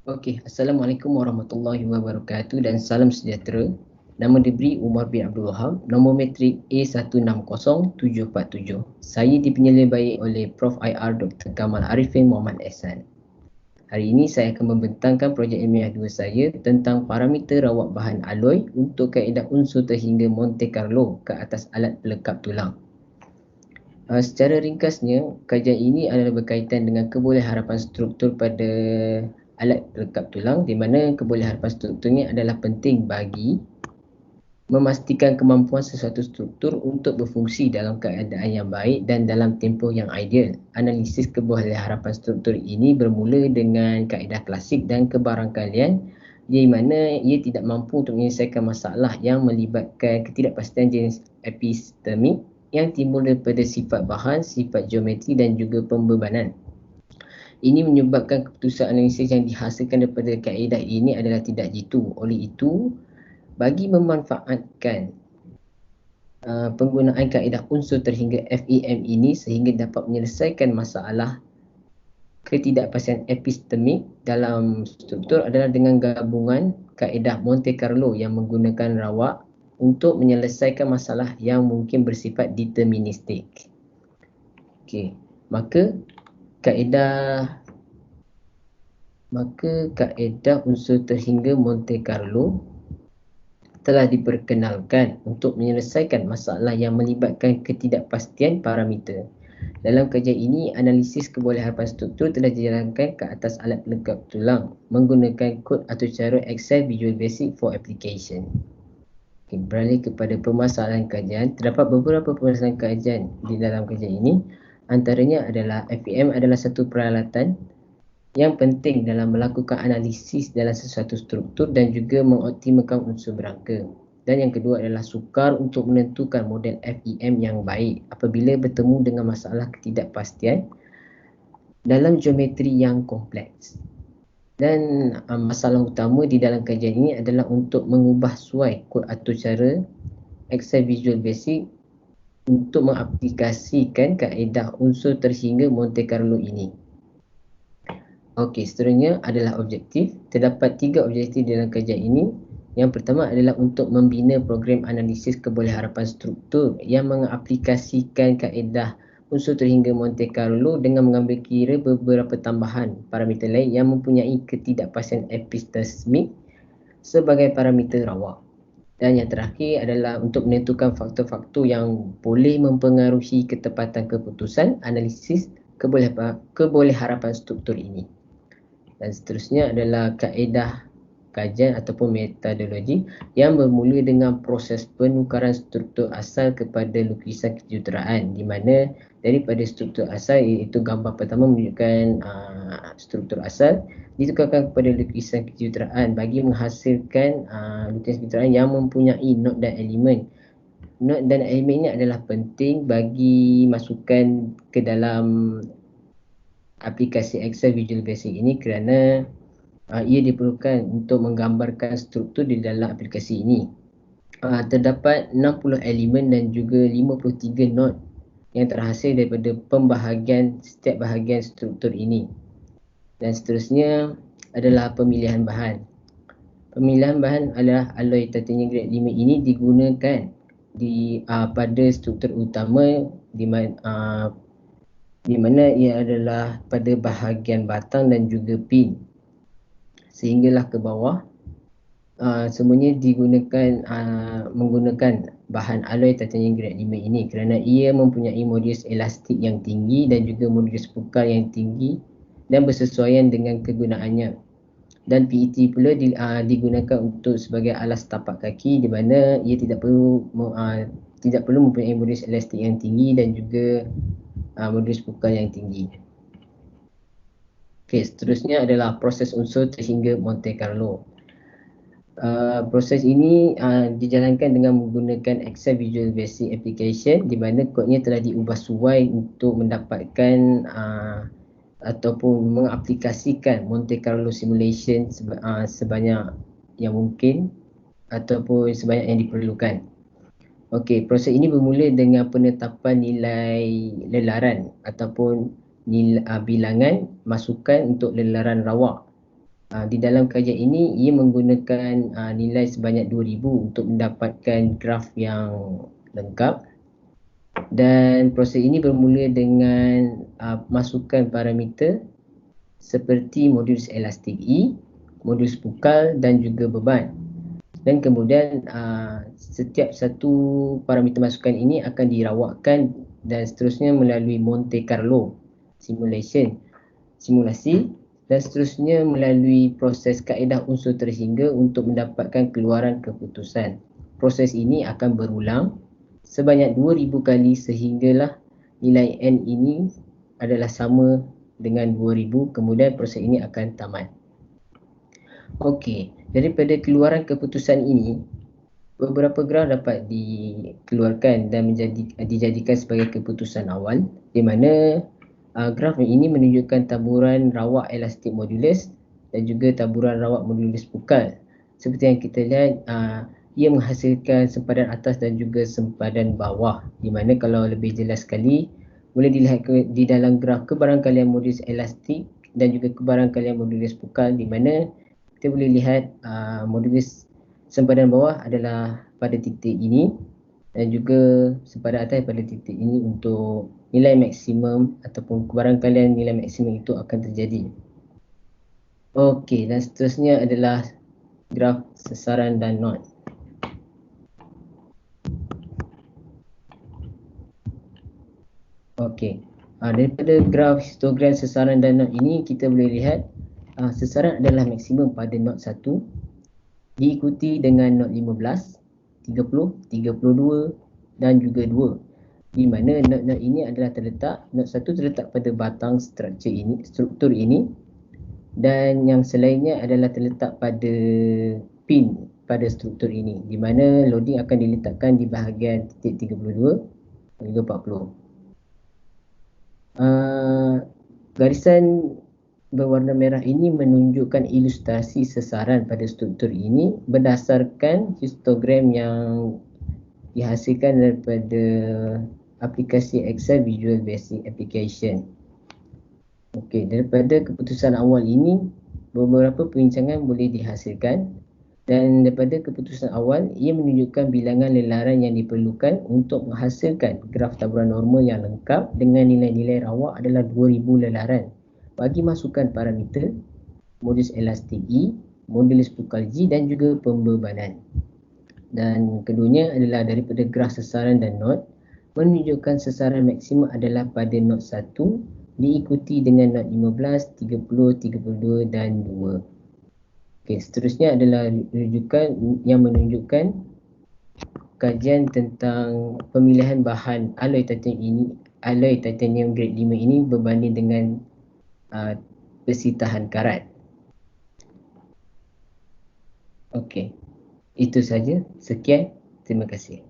Okey, Assalamualaikum warahmatullahi wabarakatuh dan salam sejahtera. Nama diberi Umar bin Abdul Wahab, nombor matrik A160747. Saya dipenyelesaikan baik oleh Prof. IR Dr. Kamal Arifin Muhammad Ehsan. Hari ini saya akan membentangkan projek ilmiah 2 saya tentang parameter rawak bahan alloy untuk kaedah unsur terhingga Monte Carlo ke atas alat pelekap tulang. Secara ringkasnya, kajian ini adalah berkaitan dengan kebolehan struktur pada alat pelekap tulang, di mana kebolehan strukturnya adalah penting bagi memastikan kemampuan sesuatu struktur untuk berfungsi dalam keadaan yang baik dan dalam tempoh yang ideal. Analisis kebolehan struktur ini bermula dengan kaedah klasik dan kebarangkalian, di mana ia tidak mampu untuk menyelesaikan masalah yang melibatkan ketidakpastian jenis epistemik yang timbul daripada sifat bahan, sifat geometri dan juga pembebanan. Ini menyebabkan keputusan analisis yang dihasilkan daripada kaedah ini adalah tidak jitu. Oleh itu, bagi memanfaatkan penggunaan kaedah unsur terhingga FEM ini sehingga dapat menyelesaikan masalah ketidakpastian epistemik dalam struktur adalah dengan gabungan kaedah Monte Carlo yang menggunakan rawak untuk menyelesaikan masalah yang mungkin bersifat deterministik. Okey, maka kaedah unsur terhingga Monte Carlo telah diperkenalkan untuk menyelesaikan masalah yang melibatkan ketidakpastian parameter. Dalam kajian ini, analisis kebolehan struktur telah dijalankan ke atas alat pelengkap tulang menggunakan kod atau cara Excel Visual Basic for Application. Okay, beralih kepada permasalahan kajian, terdapat beberapa permasalahan kajian di dalam kajian ini. Antaranya adalah FEM adalah satu peralatan yang penting dalam melakukan analisis dalam sesuatu struktur dan juga mengoptimalkan unsur berangka. Dan yang kedua adalah sukar untuk menentukan model FEM yang baik apabila bertemu dengan masalah ketidakpastian dalam geometri yang kompleks. Dan masalah utama di dalam kajian ini adalah untuk mengubah suai kod atau cara Excel Visual Basic untuk mengaplikasikan kaedah unsur terhingga Monte Carlo ini. Okey, seterusnya adalah objektif. Terdapat 3 objektif dalam kajian ini. Yang pertama adalah untuk membina program analisis kebolehan struktur yang mengaplikasikan kaedah unsur terhingga Monte Carlo dengan mengambil kira beberapa tambahan parameter lain yang mempunyai ketidakpastian epistemik sebagai parameter rawak. Dan yang terakhir adalah untuk menentukan faktor-faktor yang boleh mempengaruhi ketepatan keputusan analisis kebolehan struktur ini. Dan seterusnya adalah kaedah kajian ataupun metodologi yang bermula dengan proses penukaran struktur asal kepada lukisan kejuruteraan, di mana daripada struktur asal iaitu gambar pertama menunjukkan struktur asal ditukarkan kepada lukisan kejuruteraan bagi menghasilkan lukisan kejuruteraan yang mempunyai not dan elemen. Not dan elemen ini adalah penting bagi masukkan ke dalam aplikasi Excel Visual Basic ini kerana ia diperlukan untuk menggambarkan struktur di dalam aplikasi ini. Terdapat 60 elemen dan juga 53 not yang terhasil daripada pembahagian setiap bahagian struktur ini. Dan seterusnya adalah pemilihan bahan. Pemilihan bahan adalah alloy titanium grade 5 ini digunakan pada struktur utama di mana ia adalah pada bahagian batang dan juga pin. Sehinggalah ke bawah semuanya digunakan menggunakan bahan alloy titanium grade 5 ini kerana ia mempunyai modulus elastik yang tinggi dan juga modulus pukal yang tinggi dan bersesuaian dengan kegunaannya. Dan PET pula digunakan untuk sebagai alas tapak kaki, di mana ia tidak perlu mempunyai modulus elastik yang tinggi dan juga modulus pukal yang tinggi. Okey, seterusnya adalah proses unsur terhingga Monte Carlo. Proses ini dijalankan dengan menggunakan Excel Visual Basic Application, di mana kodnya telah diubah suai untuk mendapatkan ataupun mengaplikasikan Monte Carlo simulation sebanyak yang mungkin ataupun sebanyak yang diperlukan. Okey, proses ini bermula dengan penetapan nilai lelaran ataupun bilangan masukan untuk lelaran rawak Di dalam kajian ini, ia menggunakan nilai sebanyak 2000 untuk mendapatkan graf yang lengkap. Dan proses ini bermula dengan masukan parameter seperti modulus elastik E, modulus pukal dan juga beban. Dan kemudian setiap satu parameter masukan ini akan dirawatkan dan seterusnya melalui Monte Carlo simulasi dan seterusnya melalui proses kaedah unsur terhingga untuk mendapatkan keluaran keputusan. Proses ini akan berulang sebanyak 2000 kali sehinggalah nilai N ini adalah sama dengan 2000, kemudian proses ini akan tamat. Okey, daripada keluaran keputusan ini, beberapa graf dapat dikeluarkan dan dijadikan sebagai keputusan awal, di mana graf ini menunjukkan taburan rawak elastik modulus dan juga taburan rawak modulus pukal. Seperti yang kita lihat, ia menghasilkan sempadan atas dan juga sempadan bawah, di mana kalau lebih jelas sekali boleh dilihat di dalam graf kebarangkalian modulus elastik dan juga kebarangkalian modulus pukal, di mana kita boleh lihat modulus sempadan bawah adalah pada titik ini dan juga sempadan atas pada titik ini untuk nilai maksimum ataupun kebarangkalian nilai maksimum itu akan terjadi. Okey, dan seterusnya adalah graf sesaran dan not. Okey, daripada graf histogram sesaran dan not ini kita boleh lihat sesaran adalah maksimum pada not 1, diikuti dengan not 15, 30, 32 dan juga 2, di mana not-not ini adalah not 1 terletak pada batang struktur ini dan yang selainnya adalah terletak pada pin pada struktur ini, di mana loading akan diletakkan di bahagian titik 32 dan juga 40. Garisan berwarna merah ini menunjukkan ilustrasi sesaran pada struktur ini berdasarkan histogram yang dihasilkan daripada aplikasi Excel Visual Basic Application. Okey, daripada keputusan awal ini beberapa perbincangan boleh dihasilkan, dan daripada keputusan awal ia menunjukkan bilangan lelaran yang diperlukan untuk menghasilkan graf taburan normal yang lengkap dengan nilai-nilai rawak adalah 2000 lelaran bagi masukan parameter modulus elastik E, modulus pukal G dan juga pembebanan. Dan keduanya adalah daripada graf sesaran dan not menunjukkan sesaran maksimum adalah pada not 1 diikuti dengan not 15, 30, 32 dan 2. Okey, seterusnya adalah rujukan yang menunjukkan kajian tentang pemilihan bahan alloy titanium grade 5 ini berbanding dengan besi tahan karat. Okey, itu saja. Sekian. Terima kasih.